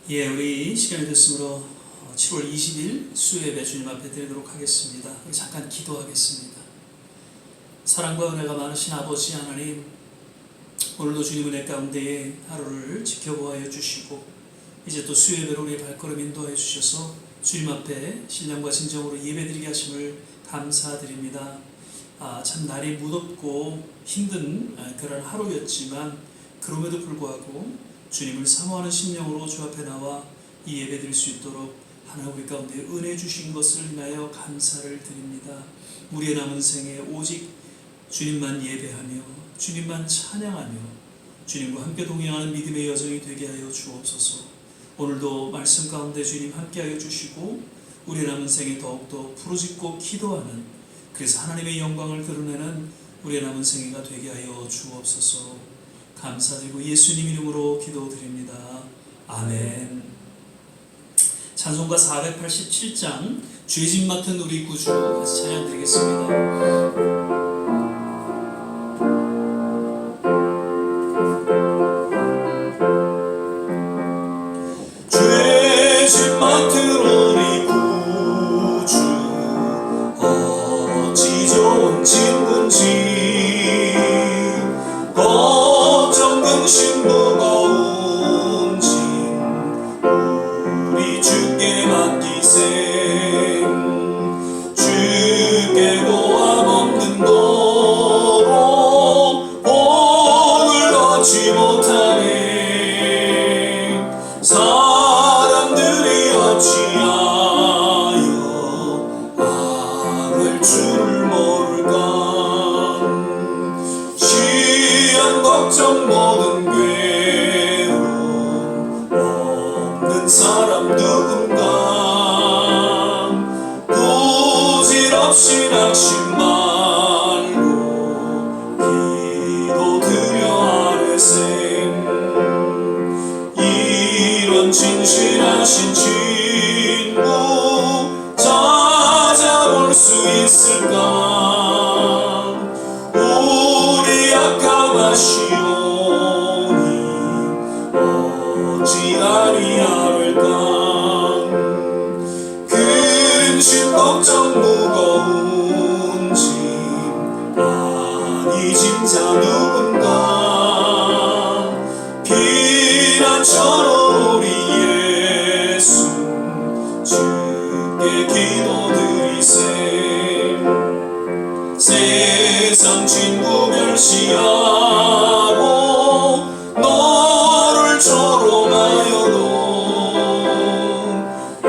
우리 시간이 됐으므로 7월 20일 수요예배 주님 앞에 드리도록 하겠습니다. 우리 잠깐 기도하겠습니다. 사랑과 은혜가 많으신 아버지 하나님, 오늘도 주님 은혜 가운데에 하루를 지켜보아여 주시고 이제 또 수요예배로 우리의 발걸음 인도하여 주셔서 주님 앞에 신령과 진정으로 예배드리게 하심을 감사드립니다. 참 날이 무덥고 힘든 그런 하루였지만 그럼에도 불구하고 주님을 사모하는 심령으로 주 앞에 나와 이 예배 드릴 수 있도록 하나님 우리 가운데 은혜 주신 것을 인하여 감사를 드립니다. 우리의 남은 생에 오직 주님만 예배하며 주님만 찬양하며 주님과 함께 동행하는 믿음의 여정이 되게 하여 주옵소서. 오늘도 말씀 가운데 주님 함께하여 주시고 우리의 남은 생에 더욱더 부르짖고 기도하는, 그래서 하나님의 영광을 드러내는 우리의 남은 생애가 되게 하여 주옵소서. 감사드리고 예수님 이름으로 기도드립니다. 아멘. 찬송가 487장 죄짐 맡은 우리 구주 같이 찬양드리겠습니다. 걱정 모든 괴로움 없는 사람 누군가 부질없이 낙심 말고 기도드려 아뢰세. 이런 진실하신 친구 찾아올 수 있을까? 우리 약함하시오니 어찌 아니하를까? 근심 걱정 무거운 짐 아니 짐자 누군가 피난처로 우리 예수 주께 기도드리세. 세상 친구 멸시하고 너를 조롱하여도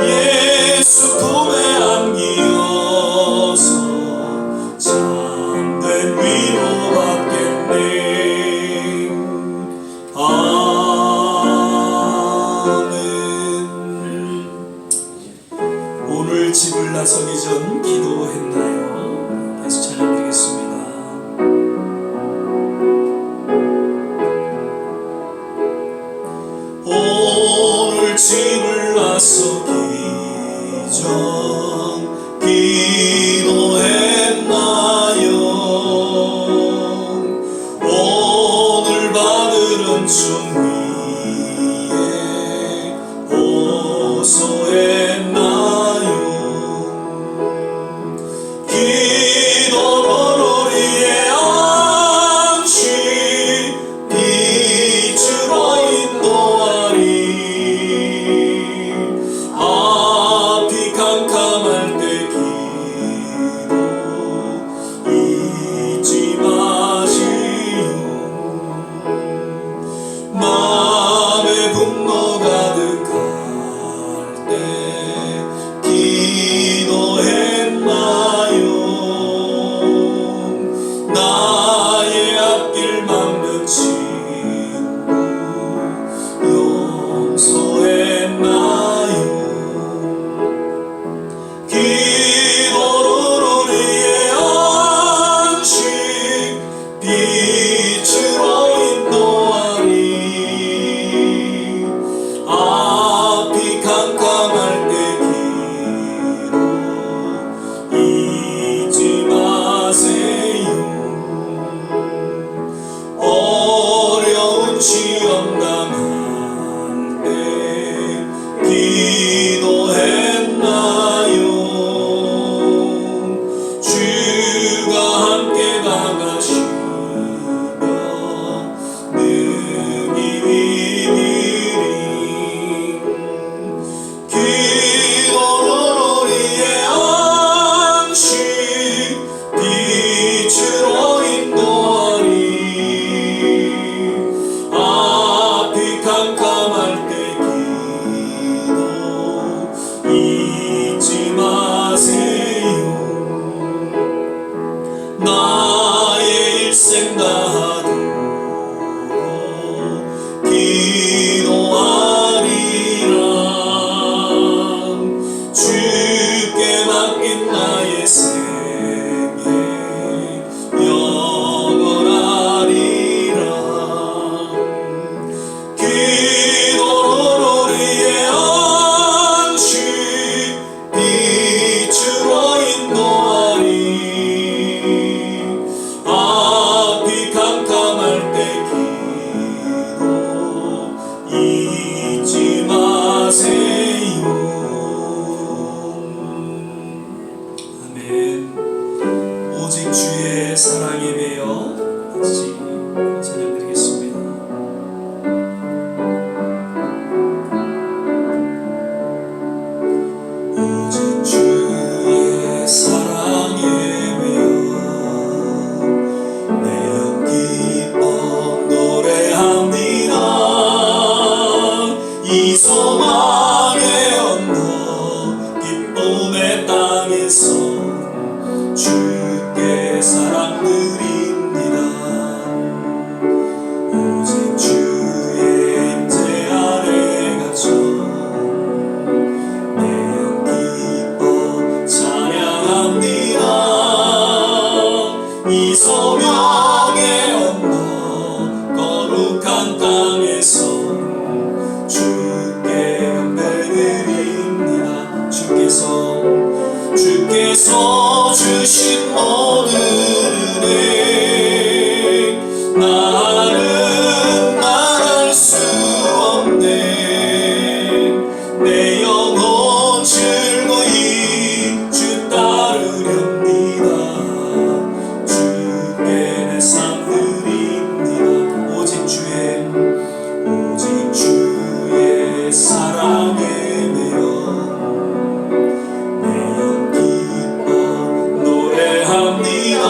예수 품에 안기어서 참된 위로받겠네. 아멘. 오늘 집을 나서기 전 기도했나요? 다시 찬양드리겠습니다. 오늘 집을 나서기 전 기도했나요? 오늘 받을 은총 위에 호소했나요? 기도로 우리의 안식 빛으로 인도하리. 앞이 캄캄할 때 기도 잊지 마시오. 마음에 분노 가득할 때 기도했나요? 나의 앞길 막는 친구 용서했나요? 기도로 우리의 안식 빛으로 인도하리. 기도했나요? 주가 함께 나가시며 능히 이기리. 기도로 우리의 안식 빛으로 인도하리. 앞이 캄캄할 때 기도 잊지 마세요. 나의 일생 다하도록 기도하리라. 주께 맡긴 나의 생애 영원하리라. 기도로 우리의 안식 빛으로 인도하리. 앞이 캄캄할 때 기도 잊지 마세요. 아멘. 오직 주의 사랑에 매여 같이 찬양드리겠습니다. 오직 주의 사랑에 매여 내 영 기뻐 노래합니다. 이 소망의 언덕 기쁨의 땅에서 주께 사랑 드립니다. 오직 주의 임재 아래 갇혀 내 영 기뻐 찬양합니다. 이 소명의 언덕 거룩한 땅에서 주께 경배드립니다. 주께서 주신 모든 은혜 나는 말할 수 없네. 내 영혼 즐거이 주 따르렵니다. 주께 내 삶 드립니다. 오직 주의 사랑에 매여 내 영 기뻐 노래합니다.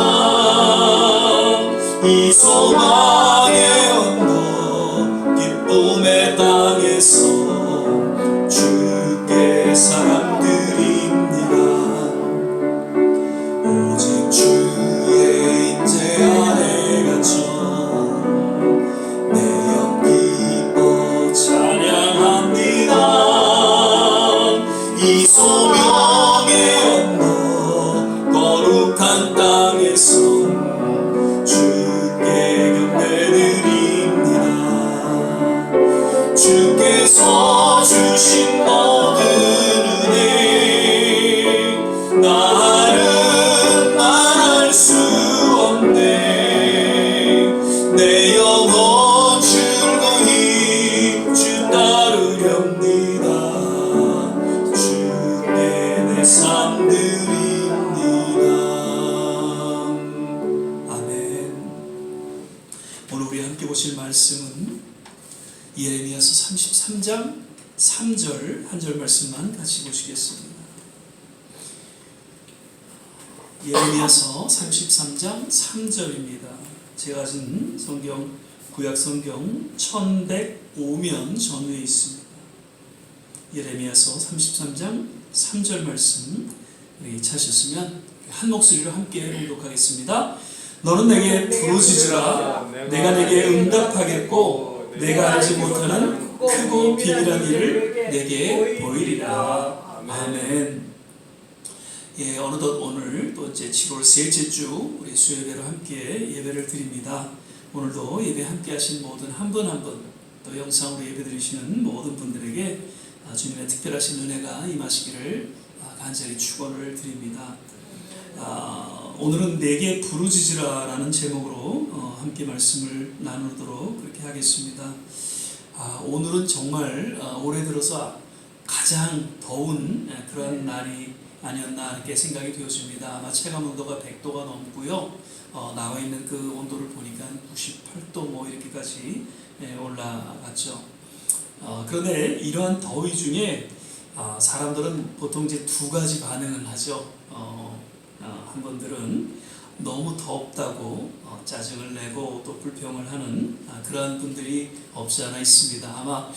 이 소망의 언덕 기쁨의 땅에서 주께 사랑 드립니다. 오직 주의 임재 아래 갇혀 내 영 기뻐 찬양합니다. 이 소명의 언덕 거룩한 땅에서 주께 경배드립니다. 주께서 주신 모든 은혜 나는 말할 수 없네. 내 영혼 즐거이 주 따르렵니다. 주께 내 삶 드립니다. 아멘. 오늘 우리 함께 보실 말씀은 예레미야서 33장 3절 한 절 말씀만 같이 보시겠습니다. 예레미야서 33장 3절입니다. 제가 가진 성경 구약 성경 1105면 전후에 있습니다. 예레미야서 33장 3절 말씀 우리 찾으셨으면 한 목소리로 함께 봉독하겠습니다. 너는 내게 부르짖으라. 내가 내게 응답하겠고 내가 알지 못하는 크고 비밀한 일을 내게 보이리라. 아멘. 예, 어느덧 오늘 또 이제 7월 셋째 주 우리 수요예배로 함께 예배를 드립니다. 오늘도 예배 함께 하신 모든 한 분 한 분, 또 영상으로 예배 드리시는 모든 분들에게 주님의 특별하신 은혜가 임하시기를 간절히 축원을 드립니다. 오늘은 내게 부르짖으라 라는 제목으로 함께 말씀을 나누도록 그렇게 하겠습니다. 오늘은 정말 올해 들어서 가장 더운 그런 날이 아니었나 이렇게 생각이 되어집니다. 아마 체감 온도가 100도가 넘고요. 나와 있는 그 온도를 보니까 98도 뭐 이렇게까지 올라갔죠. 그런데 이러한 더위 중에 사람들은 보통 이제 두 가지 반응을 하죠. 한 분들은 너무 덥다고 짜증을 내고 또 불평을 하는 그러한 분들이 없지 않아 있습니다. 아마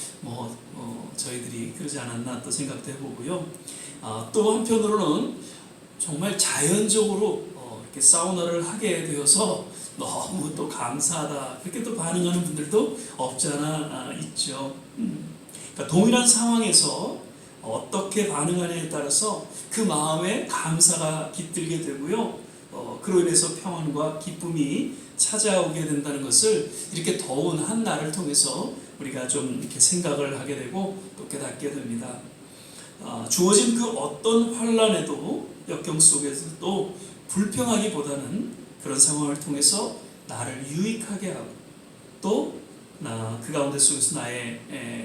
저희들이 그러지 않았나 또 생각도 해보고요. 또 한편으로는 정말 자연적으로 이렇게 사우나를 하게 되어서 너무 또 감사하다 그렇게 또 반응하는 분들도 없지 않아 있죠. 그러니까 동일한 상황에서 어떻게 반응하느냐에 따라서 그 마음에 감사가 깃들게 되고요. 그로 인해서 평안과 기쁨이 찾아오게 된다는 것을 이렇게 더운 한 날을 통해서 우리가 좀 이렇게 생각을 하게 되고 또 깨닫게 됩니다. 주어진 그 어떤 환난에도 역경 속에서도 불평하기보다는 그런 상황을 통해서 나를 유익하게 하고 또 그 가운데 속에서 나의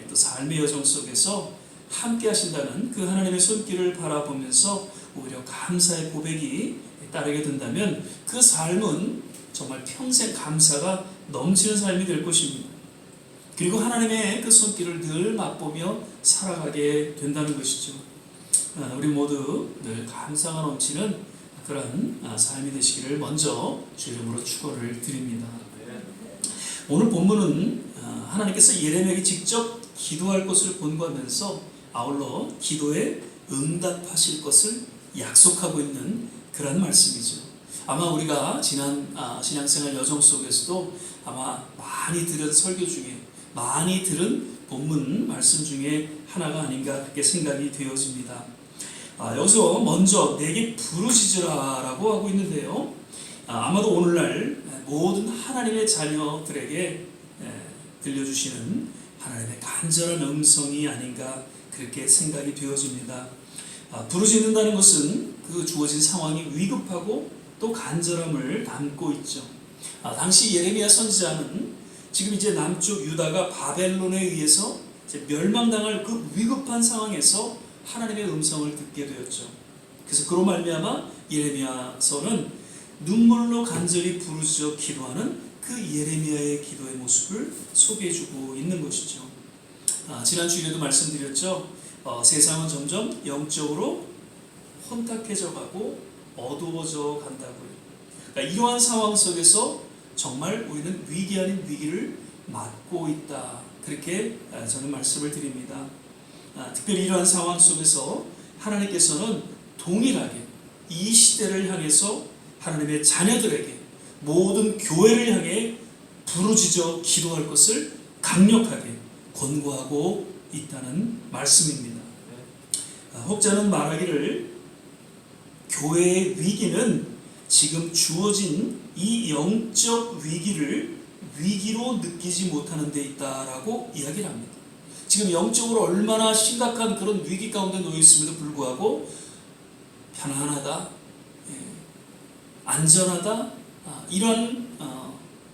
또 삶의 여정 속에서 함께 하신다는 그 하나님의 손길을 바라보면서 오히려 감사의 고백이 따르게 된다면 그 삶은 정말 평생 감사가 넘치는 삶이 될 것입니다. 그리고 하나님의 그 손길을 늘 맛보며 살아가게 된다는 것이죠. 우리 모두 늘 감사가 넘치는 그런 삶이 되시기를 먼저 주 이름으로 축원을 드립니다. 오늘 본문은 하나님께서 예레미야에게 직접 기도할 것을 본거하면서 아울러 기도에 응답하실 것을 약속하고 있는 그런 말씀이죠. 아마 우리가 지난 신앙생활 여정 속에서도 아마 많이 들은 설교 중에 많이 들은 본문 말씀 중에 하나가 아닌가 그렇게 생각이 되어집니다. 여기서 먼저 내게 부르짖으라 라고 하고 있는데요. 아마도 오늘날 모든 하나님의 자녀들에게 들려주시는 하나님의 간절한 음성이 아닌가 그렇게 생각이 되어집니다. 부르짖는다는 것은 그 주어진 상황이 위급하고 또 간절함을 담고 있죠. 당시 예레미야 선지자는 지금 이제 남쪽 유다가 바벨론에 의해서 이제 멸망당할 그 위급한 상황에서 하나님의 음성을 듣게 되었죠. 그래서 그로 말미암아 예레미야서는 눈물로 간절히 부르짖어 기도하는 그 예레미야의 기도의 모습을 소개해주고 있는 것이죠. 지난 주일에도 말씀드렸죠. 세상은 점점 영적으로 혼탁해져 가고 어두워져 간다고요. 그러니까 이러한 상황 속에서 정말 우리는 위기 아닌 위기를 맞고 있다. 그렇게 저는 말씀을 드립니다. 특별히 이러한 상황 속에서 하나님께서는 동일하게 이 시대를 향해서 하나님의 자녀들에게 모든 교회를 향해 부르짖어 기도할 것을 강력하게 권고하고 있다는 말씀입니다. 혹자는 말하기를 교회의 위기는 지금 주어진 이 영적 위기를 위기로 느끼지 못하는 데 있다라고 이야기를 합니다. 지금 영적으로 얼마나 심각한 그런 위기 가운데 놓여 있음에도 불구하고 편안하다, 안전하다 이런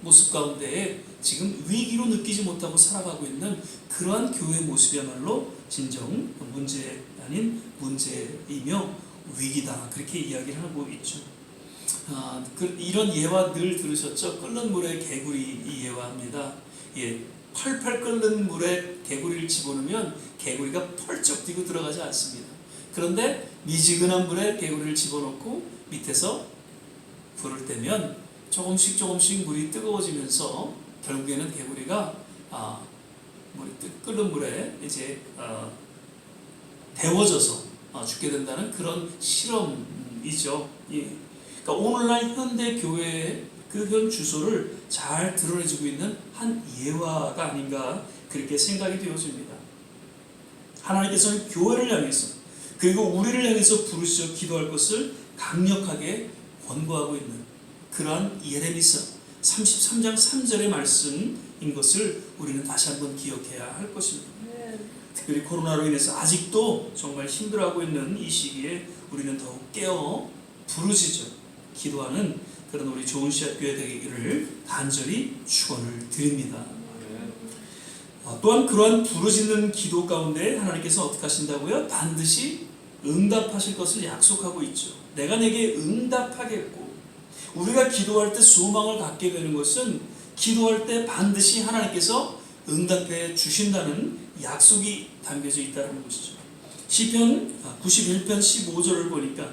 모습 가운데 지금 위기로 느끼지 못하고 살아가고 있는 그러한 교회의 모습이야말로 진정 문제 아닌 문제이며 위기다 그렇게 이야기를 하고 있죠. 이런 예화 늘 들으셨죠? 끓는 물에 개구리 이 예화입니다. 팔팔 끓는 물에 개구리를 집어넣으면 개구리가 펄쩍 뛰고 들어가지 않습니다. 그런데 미지근한 물에 개구리를 집어넣고 밑에서 불을 떼면 조금씩 물이 뜨거워지면서 결국에는 개구리가 끓는 물에 이제 데워져서 죽게 된다는 그런 실험이죠. 그러니까 오늘날 현대 교회의 그 현 주소를 잘 드러내주고 있는 한 예화가 아닌가 그렇게 생각이 되어집니다. 하나님께서는 교회를 향해서 그리고 우리를 향해서 부르짖어 기도할 것을 강력하게 권고하고 있는 그러한 예레미야 33장 3절의 말씀인 것을 우리는 다시 한번 기억해야 할 것입니다. 특별히 코로나로 인해서 아직도 정말 힘들어하고 있는 이 시기에 우리는 더욱 깨어 부르짖어 기도하는 그런 우리 좋은 씨앗교회 되기를 간절히 축원을 드립니다. 또한 그러한 부르짖는 기도 가운데 하나님께서 어떻게 하신다고요? 반드시 응답하실 것을 약속하고 있죠. 내가 내게 응답하겠고, 우리가 기도할 때 소망을 갖게 되는 것은 기도할 때 반드시 하나님께서 응답해 주신다는 약속이 담겨져 있다는 것이죠. 시편 91편 15절을 보니까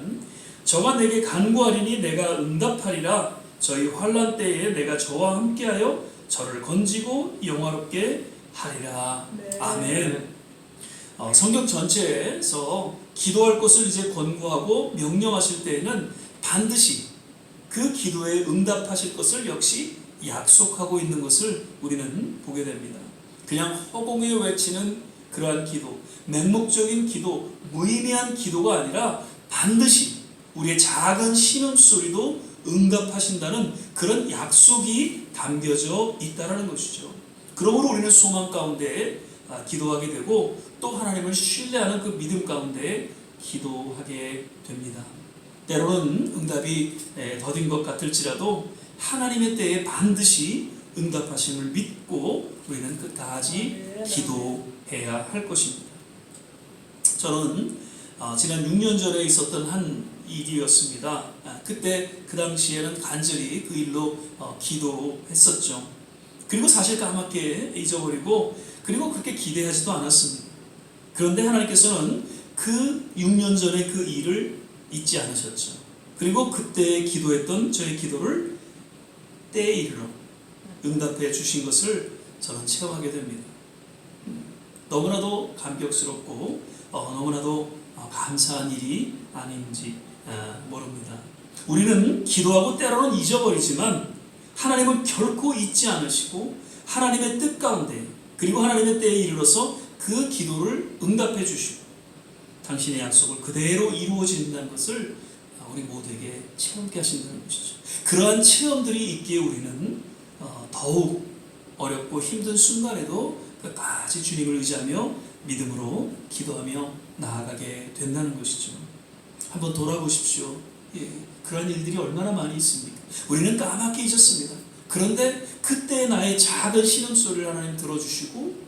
저가 내게 간구하리니 내가 응답하리라. 저희 환난 때에 내가 저와 함께하여 저를 건지고 영화롭게 하리라. 네. 아멘. 성경 전체에서 기도할 것을 이제 권고하고 명령하실 때에는 반드시 그 기도에 응답하실 것을 역시 약속하고 있는 것을 우리는 보게 됩니다. 그냥 허공에 외치는 그러한 기도, 맹목적인 기도, 무의미한 기도가 아니라 반드시 우리의 작은 신음소리도 응답하신다는 그런 약속이 담겨져 있다는 것이죠. 그러므로 우리는 소망 가운데 기도하게 되고 또 하나님을 신뢰하는 그 믿음 가운데 기도하게 됩니다. 때로는 응답이 더딘 것 같을지라도 하나님의 때에 반드시 응답하심을 믿고 우리는 끝까지 기도해야 할 것입니다. 저는 지난 6년 전에 있었던 한 일이었습니다. 그때 그 당시에는 간절히 그 일로 기도했었죠. 그리고 사실 까맣게 잊어버리고 그리고 그렇게 기대하지도 않았습니다. 그런데 하나님께서는 그 6년 전에 그 일을 잊지 않으셨죠. 그리고 그때 기도했던 저의 기도를 때에 이르러 응답해 주신 것을 저는 체험하게 됩니다. 너무나도 감격스럽고 너무나도 감사한 일이 아닌지 모릅니다. 우리는 기도하고 때로는 잊어버리지만 하나님은 결코 잊지 않으시고 하나님의 뜻 가운데 그리고 하나님의 때에 이르러서 그 기도를 응답해 주시고 당신의 약속을 그대로 이루어진다는 것을 우리 모두에게 체험케 하신다는 것이죠. 그러한 체험들이 있기에 우리는 더욱 어렵고 힘든 순간에도 끝까지 주님을 의지하며 믿음으로 기도하며 나아가게 된다는 것이죠. 한번 돌아보십시오. 그런 일들이 얼마나 많이 있습니까? 우리는 까맣게 잊었습니다. 그런데 그때 나의 작은 신음소리를 하나님 들어주시고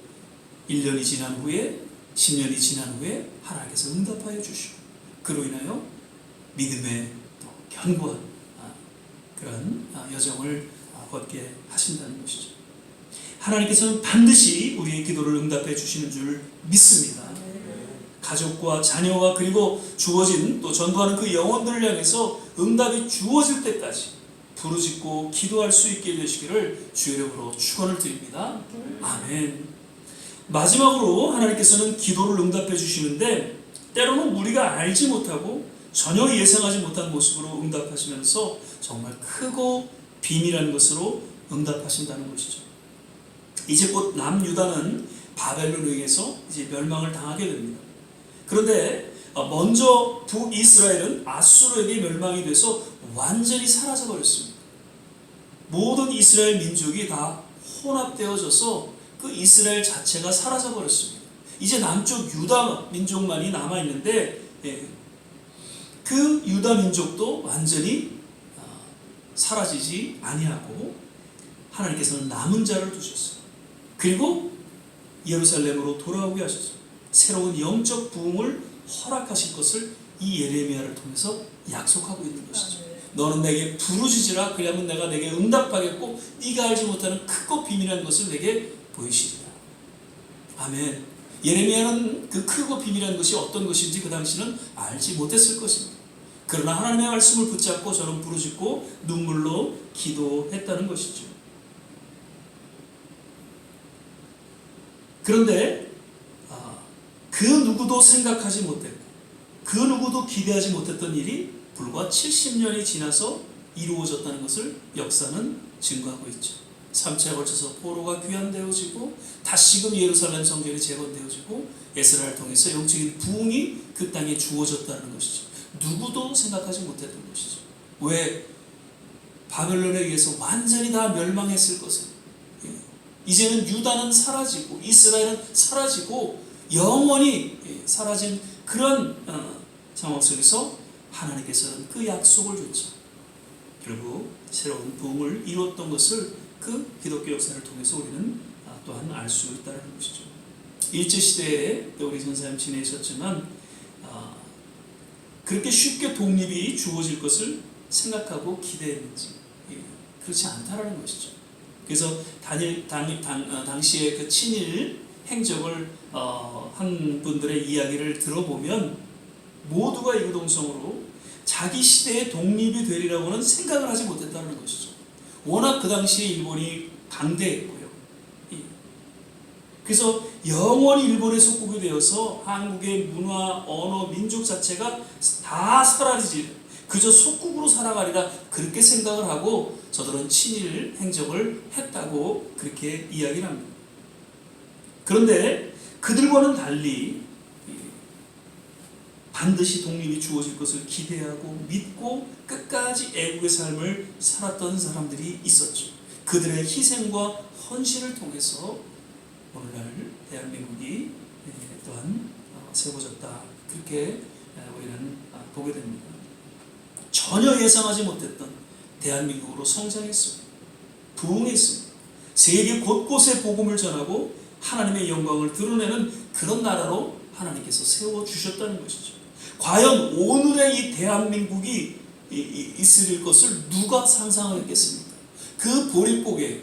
1년이 지난 후에 10년이 지난 후에 하나님께서 응답하여 주시고 그로 인하여 믿음의 또 견고한 그런 여정을 걷게 하신다는 것이죠. 하나님께서는 반드시 우리의 기도를 응답해 주시는 줄 믿습니다. 가족과 자녀와 그리고 주어진 또 전도하는 그 영혼들을 향해서 응답이 주어질 때까지 부르짖고 기도할 수 있게 되시기를 주의 이름으로 축원을 드립니다. 아멘. 마지막으로 하나님께서는 기도를 응답해 주시는데 때로는 우리가 알지 못하고 전혀 예상하지 못한 모습으로 응답하시면서 정말 크고 비밀한 것으로 응답하신다는 것이죠. 이제 곧 남유다는 바벨론에 의해서 이제 멸망을 당하게 됩니다. 그런데 먼저 북이스라엘은 아수르에게 멸망이 돼서 완전히 사라져 버렸습니다. 모든 이스라엘 민족이 다 혼합되어져서 그 이스라엘 자체가 사라져 버렸습니다. 이제 남쪽 유다 민족만이 남아 있는데 그 유다 민족도 완전히 사라지지 아니하고 하나님께서는 남은 자를 두셨어요. 그리고 예루살렘으로 돌아오게 하셨어요. 새로운 영적 부흥을 허락하실 것을 이 예레미야를 통해서 약속하고 있는 것이죠. 너는 내게 부르짖으라. 그러면 내가 내게 응답하겠고 네가 알지 못하는 크고 비밀한 것을 내게 보이시리라. 아멘. 예레미야는 그 크고 비밀한 것이 어떤 것인지 그 당시는 알지 못했을 것입니다. 그러나 하나님의 말씀을 붙잡고 저는 부르짖고 눈물로 기도했다는 것이죠. 그런데 그 누구도 생각하지 못했고 그 누구도 기대하지 못했던 일이 불과 70년이 지나서 이루어졌다는 것을 역사는 증거하고 있죠. 3차에 걸쳐서 포로가 귀환되어지고 다시금 예루살렘 성전이 재건되어지고 에스라를 통해서 영적인 부흥이 그 땅에 주어졌다는 것이죠. 누구도 생각하지 못했던 것이죠. 왜? 바벨론에 의해서 완전히 다 멸망했을 것을. 이제는 유다는 사라지고 이스라엘은 사라지고 영원히 사라진 그런 상황 속에서 하나님께서는 그 약속을 줬죠. 결국 새로운 부흥을 이루었던 것을 그 기독교 역사를 통해서 우리는 또한 알 수 있다는 것이죠. 일제시대에 또 우리 선생님 지내셨지만 그렇게 쉽게 독립이 주어질 것을 생각하고 기대했는지 그렇지 않다라는 것이죠. 그래서 당시의 그 친일 행적을 한 분들의 이야기를 들어보면 모두가 이구동성으로 자기 시대의 독립이 되리라고는 생각을 하지 못했다는 것이죠. 워낙 그 당시에 일본이 강대했고요. 그래서 영원히 일본에 속국이 되어서 한국의 문화, 언어, 민족 자체가 다 사라지지 그저 속국으로 살아가리라 그렇게 생각을 하고 저들은 친일 행적을 했다고 그렇게 이야기를 합니다. 그런데 그들과는 달리 반드시 독립이 주어질 것을 기대하고 믿고 끝까지 애국의 삶을 살았던 사람들이 있었죠. 그들의 희생과 헌신을 통해서 오늘날 대한민국이 또한 세워졌다. 그렇게 우리는 보게 됩니다. 전혀 예상하지 못했던 대한민국으로 성장했습니다. 부흥했습니다. 세계 곳곳에 복음을 전하고 하나님의 영광을 드러내는 그런 나라로 하나님께서 세워주셨다는 것이죠. 과연 오늘의 이 대한민국이 있을 것을 누가 상상하겠습니까? 그 보릿고개,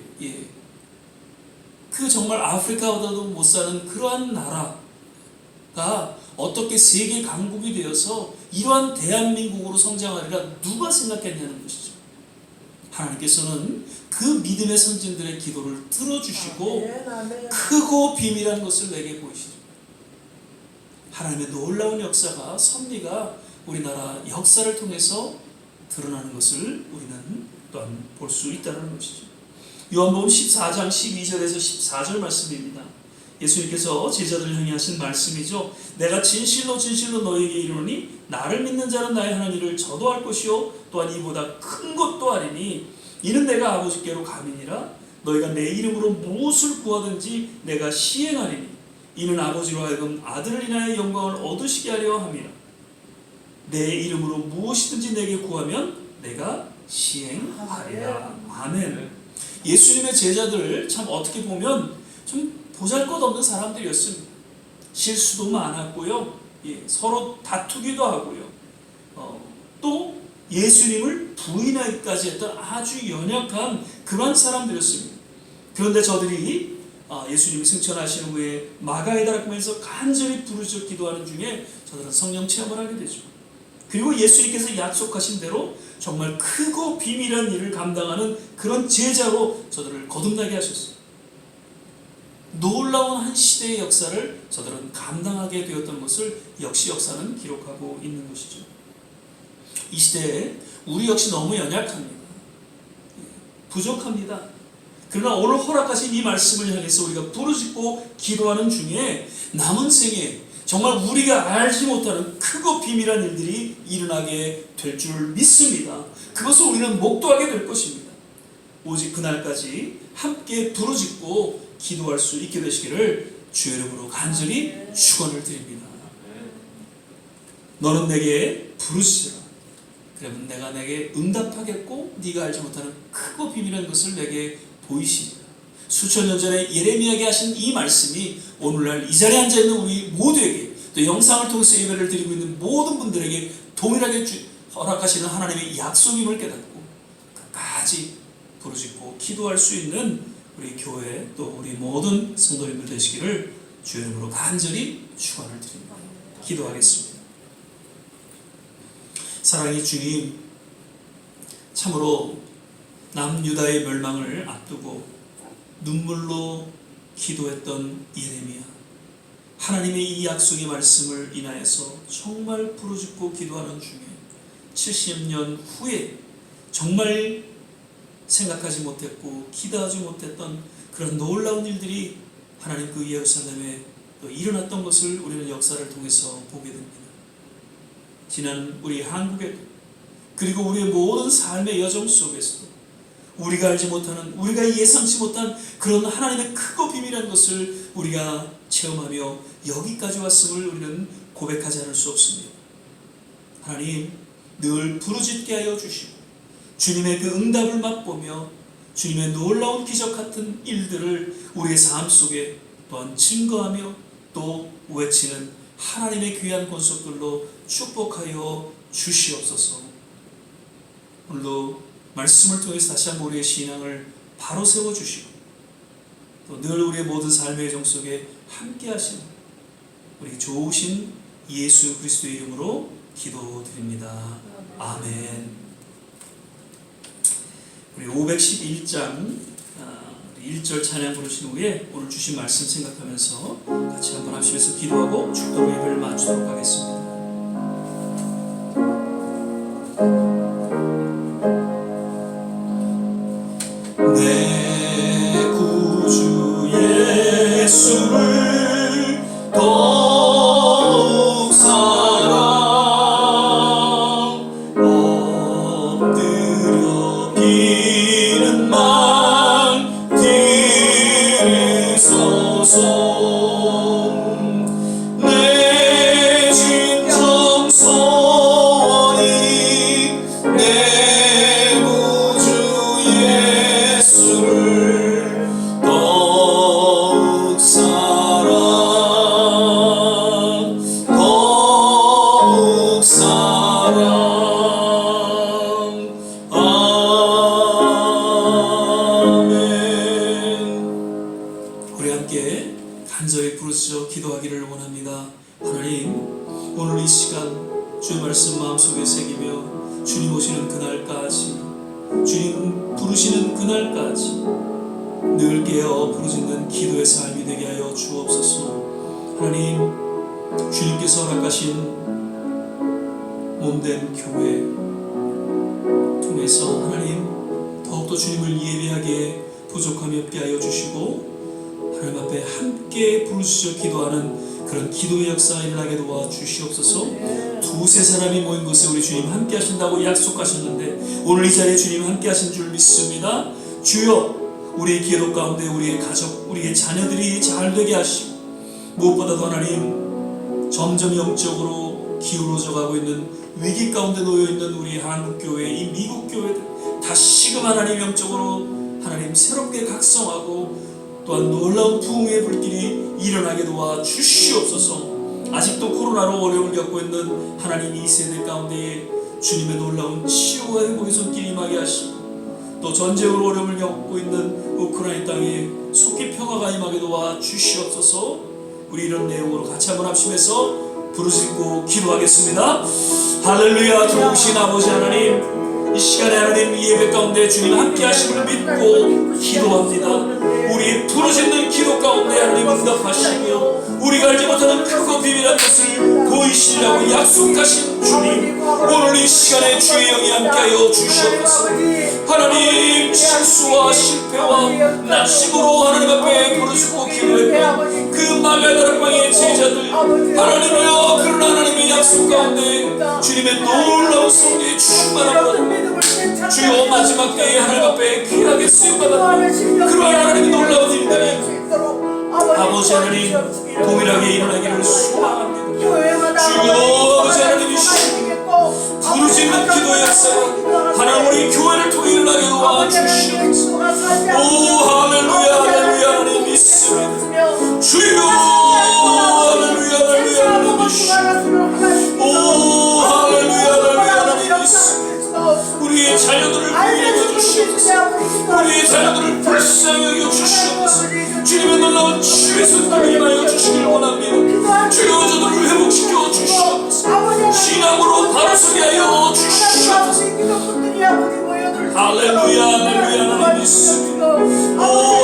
그 정말 아프리카보다도 못 사는 그러한 나라가 어떻게 세계 강국이 되어서 이러한 대한민국으로 성장하리라 누가 생각했냐는 것이죠. 하나님께서는 그 믿음의 선진들의 기도를 들어주시고 크고 비밀한 것을 내게 보이시죠. 하나님의 놀라운 역사가 섭리가 우리나라 역사를 통해서 드러나는 것을 우리는 또한 볼 수 있다는 것이죠. 요한복음 14장 12절에서 14절 말씀입니다. 예수님께서 제자들을 향해 하신 말씀이죠. 내가 진실로 진실로 너희에게 이르노니 나를 믿는 자는 나의 하는 일을 저도 할 것이요 또한 이보다 큰 것도 하리니 이는 내가 아버지께로 감이니라. 너희가 내 이름으로 무엇을 구하든지 내가 시행하리니 이는 아버지로 하여금 아들을 인하여 영광을 얻으시게 하려 함이라. 내 이름으로 무엇이든지 내게 구하면 내가 시행하리라. 아멘. 예수님의 제자들 참 어떻게 보면 좀 보잘것없는 사람들이었습니다. 실수도 많았고요. 서로 다투기도 하고요. 또 예수님을 부인하기까지 했던 아주 연약한 그런 사람들이었습니다. 그런데 저들이 예수님이 승천하신 후에 마가에다라 보면서 간절히 부르짖어 기도하는 중에 저들은 성령 체험을 하게 되죠. 그리고 예수님께서 약속하신 대로 정말 크고 비밀한 일을 감당하는 그런 제자로 저들을 거듭나게 하셨어요. 놀라운 한 시대의 역사를 저들은 감당하게 되었던 것을 역시 역사는 기록하고 있는 것이죠. 이 시대에 우리 역시 너무 연약합니다. 부족합니다. 그러나 오늘 허락하신 이 말씀을 향해서 우리가 부르짖고 기도하는 중에 남은 생에 정말 우리가 알지 못하는 크고 비밀한 일들이 일어나게 될 줄 믿습니다. 그것을 우리는 목도하게 될 것입니다. 오직 그날까지 함께 부르짖고 기도할 수 있게 되시기를 주의 이름으로 간절히 축원을 드립니다. 너는 내게 부르짖으라. 그러면 내가 내게 응답하겠고 네가 알지 못하는 크고 비밀한 것을 내게 보이시리라. 수천 년 전에 예레미야에게 하신 이 말씀이 오늘날 이 자리에 앉아있는 우리 모두에게 또 영상을 통해서 예배를 드리고 있는 모든 분들에게 동일하게 허락하시는 하나님의 약속임을 깨닫고 끝까지 부르짖고 기도할 수 있는 우리 교회 또 우리 모든 성도님들 되시기를 주의 이름으로 간절히 축원을 드립니다. 기도하겠습니다. 사랑의 주님, 참으로 남유다의 멸망을 앞두고 눈물로 기도했던 예레미야, 하나님의 이 약속의 말씀을 인하여서 정말 부르짖고 기도하는 중에 70년 후에 정말 생각하지 못했고 기대하지 못했던 그런 놀라운 일들이 하나님 그 예루살렘에 또 일어났던 것을 우리는 역사를 통해서 보게 됩니다. 지난 우리 한국에도 그리고 우리의 모든 삶의 여정 속에서도 우리가 알지 못하는, 우리가 예상치 못한 그런 하나님의 크고 비밀한 것을 우리가 체험하며 여기까지 왔음을 우리는 고백하지 않을 수 없습니다. 하나님, 늘 부르짖게 하여 주시고 주님의 그 응답을 맛보며 주님의 놀라운 기적 같은 일들을 우리의 삶 속에 또한 증거하며 또 외치는 하나님의 귀한 권속들로 축복하여 주시옵소서. 오늘도 말씀을 통해서 다시 한번 우리의 신앙을 바로 세워주시고 또 늘 우리의 모든 삶의 정 속에 함께 하시는 우리 좋으신 예수 그리스도의 이름으로 기도드립니다. 아멘. 우리 511장 1절 찬양 부르신 후에 오늘 주신 말씀 생각하면서 같이 한번 합심해서 기도하고 축도로 예배를 마치도록 하겠습니다. 내 구주 예수를 더욱 사랑 엎드려 비는 말 들으소서. 내 진정 소원이 내 구주 예수를 더욱 사랑 더욱 사랑. 아멘. 우리 함께 간절히 부르짖어 기도하기를 원합니다. 하나님, 오늘 이 시간 주의 말씀 마음속에 새기며 주님 오시는 그날까지, 주님 부르시는 그날까지 늘 깨어 부르짖는 기도의 삶이 되게 하여 주옵소서. 하나님, 주님께서 허락하신 몸된 교회 통해서 하나님 더욱더 주님을 예배하기에 부족함이 없게 하여 주시고 하나님 앞에 함께 부르짖어 기도하는 그런 기도의 역사가 일어나게 도와 주시옵소서. 두세 사람이 모인 곳에 우리 주님 함께 하신다고 약속하셨는데 오늘 이 자리에 주님 함께 하신 줄 믿습니다. 주여, 우리의 기도 가운데 우리의 가족, 우리의 자녀들이 잘 되게 하시고 무엇보다도 하나님 점점 영적으로 기울어져 가고 있는 위기 가운데 놓여있는 우리 한국교회, 이 미국교회들 다시금 하나님 영적으로 하나님 새롭게 각성하고 또한 놀라운 부흥의 불길이 일어나게 도와 주시옵소서. 아직도 코로나로 어려움을 겪고 있는 하나님 이 세대 가운데에 주님의 놀라운 치유와 회복의 손길이 임하게 하시고 또 전쟁으로 어려움을 겪고 있는 우크라이나 땅에 속히 평화가 임하게 도와 주시옵소서. 우리 이런 내용으로 같이 한번 합심해서 부르짖고 기도하겠습니다. 할렐루야. 좋으신 아버지 하나님, 이 시간에 하나님 예배 가운데 주님 함께 하심을 믿고 기도합니다. 우리 부르짖는 기도 가운데 하나님 응답하시며 우리가 알지 못하는 크고 비밀한 것을 보이시려고 약속하신 주님, 오늘 이 시간에 주의 영이 함께하여 주시옵소서. 하나님, 실수와 실패와 낙심으로 하나님 앞에 부르짖고 기도했던 그 마가다락방의 제자들 하나님이여, 그러나 하나님의 약속 가운데 주님의 놀라운 성령의 충만함으로 주여 마지막 때에 하나님 앞에 귀하게 쓰임받았고 그러한 하나님의 놀라운 일들이 아버지 하나님 동일하게 일어나기를 소망합니다. 주여 아버지 하나님이 부르짖는 기도의 역사가 하나님 우리 교회를 통해 일어나게 도와주시옵소서. 오 할렐루야 할렐루야 하나님 믿습니다. 주여 할렐루야 할렐루야 하나님 믿습니다. 오 할렐루야 할렐루야 하나님 믿습니다. 우리의 자녀들을 부유히 여겨주시옵소서. 우리의 자녀들을 불쌍히 여겨주시옵소서. 주님의 놀라운 치유의 손길을 임하여 주시길 원합니다. 주여 저들을 회복시켜 주시옵소서. 신앙으로 바로 서게 하여 주시옵소서. 할렐루야 할렐루야 하나님 믿습니다. 오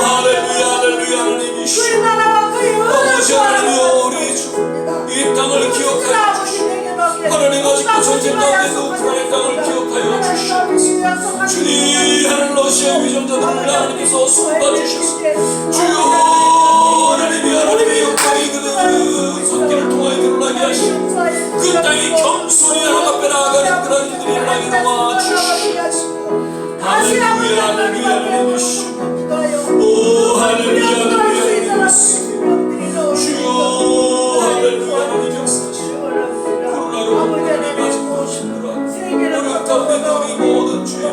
할렐루야 할렐루야 하나님 믿습니다. 아버지 하나님이여, 우리 주 이 땅을 기억하여 주시옵소서. 하나님 아직도 전쟁 가운데 있는 우크라이나 땅을 기억하여 주시옵소서. 주님 하늘 러시아 위정자들을 하나님께서 손봐주셔서 주여 하나님이 하나님의 영광이 그 손길을 통하여 드러나게 하시고 그 땅이 겸손히 하나님 앞에 나아가는 그런 일들이 일어나게 도와주시옵소서. 할렐루야 할렐루야 하나님 주시옵소서. 오 할렐루야 할렐루야 하나님 주여 할렐루야 하나님 역사하시고 코로나로 하나님 아직도 힘들어하고 어려운 가운데 우리 모든 주여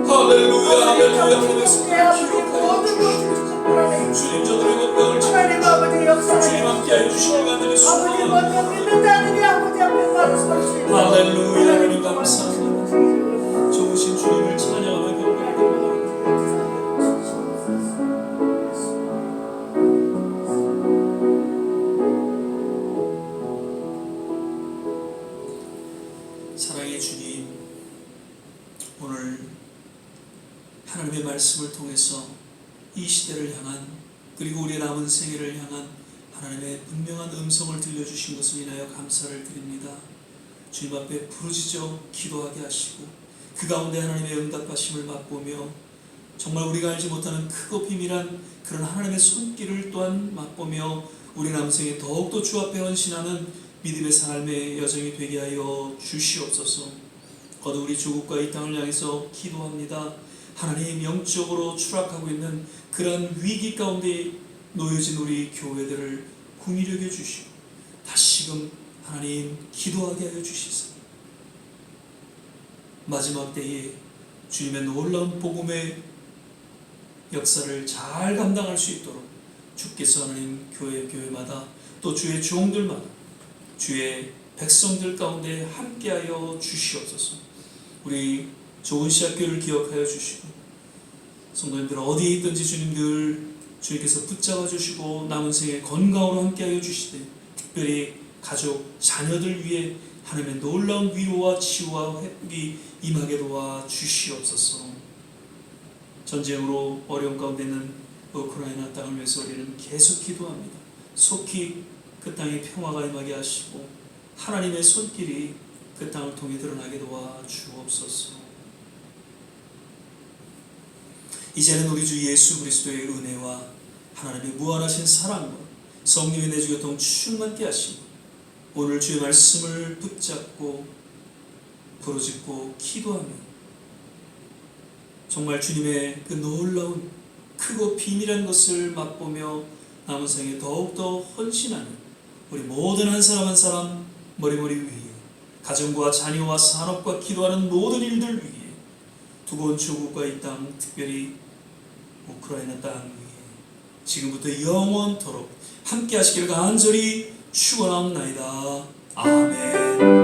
할렐루야 할렐루야 하나님의 손을 기록하여 주시옵소서. 주님 저들의 건강을 지키옵소서. 주님 함께하여 주시길 간절히 소망합니다. 할렐루야. 하나님 감사합니다. 좋으신 주님을 찬양하며 경배합니다. 사랑의 주님, 오늘 하나님의 말씀을 통해서 이 시대를 향한, 그리고 우리의 남은 생애를 향한 하나님의 분명한 음성을 들려주신 것을 인하여 감사를 드립니다. 주님 앞에 부르짖어 기도하게 하시고 그 가운데 하나님의 응답하심을 맛보며 정말 우리가 알지 못하는 크고 비밀한 그런 하나님의 손길을 또한 맛보며 우리 남은 생에 더욱더 주 앞에 헌신하는 믿음의 삶의 여정이 되게 하여 주시옵소서. 거듭 우리 조국과 이 땅을 향해서 기도합니다. 하나님, 영적으로 추락하고 있는 그런 위기 가운데 놓여진 우리 교회들을 긍휼히 여겨 주시고 다시금 하나님 기도하게 하여 주시소. 마지막 때에 주님의 놀라운 복음의 역사를 잘 감당할 수 있도록 주께서 하나님 교회마다 또 주의 종들마다 주의 백성들 가운데 함께하여 주시옵소서. 우리 좋은 시학교를 기억하여 주시고 성도님들 어디에 있든지 주님들 주님께서 붙잡아 주시고 남은 생에 건강으로 함께하여 주시되 특별히 가족, 자녀들 위해 하나님의 놀라운 위로와 치유와 회복이 임하게 도와 주시옵소서. 전쟁으로 어려운 가운데 있는 우크라이나 땅을 위해서 우리는 계속 기도합니다. 속히 그 땅에 평화가 임하게 하시고 하나님의 손길이 그 땅을 통해 드러나게 도와 주옵소서. 이제는 우리 주 예수 그리스도의 은혜와 하나님의 무한하신 사랑과 성령의 내주교통 충만케 하시고 오늘 주의 말씀을 붙잡고 부르짖고 기도하며 정말 주님의 그 놀라운 크고 비밀한 것을 맛보며 남은 생에 더욱더 헌신하는 우리 모든 한 사람 한 사람 머리머리 위에 가정과 자녀와 산업과 기도하는 모든 일들 위에 두고 온 조국과 이 땅 특별히 우크라이나 땅 위에 지금부터 영원토록 함께 하시기를 간절히 축원하옵나이다. 아멘.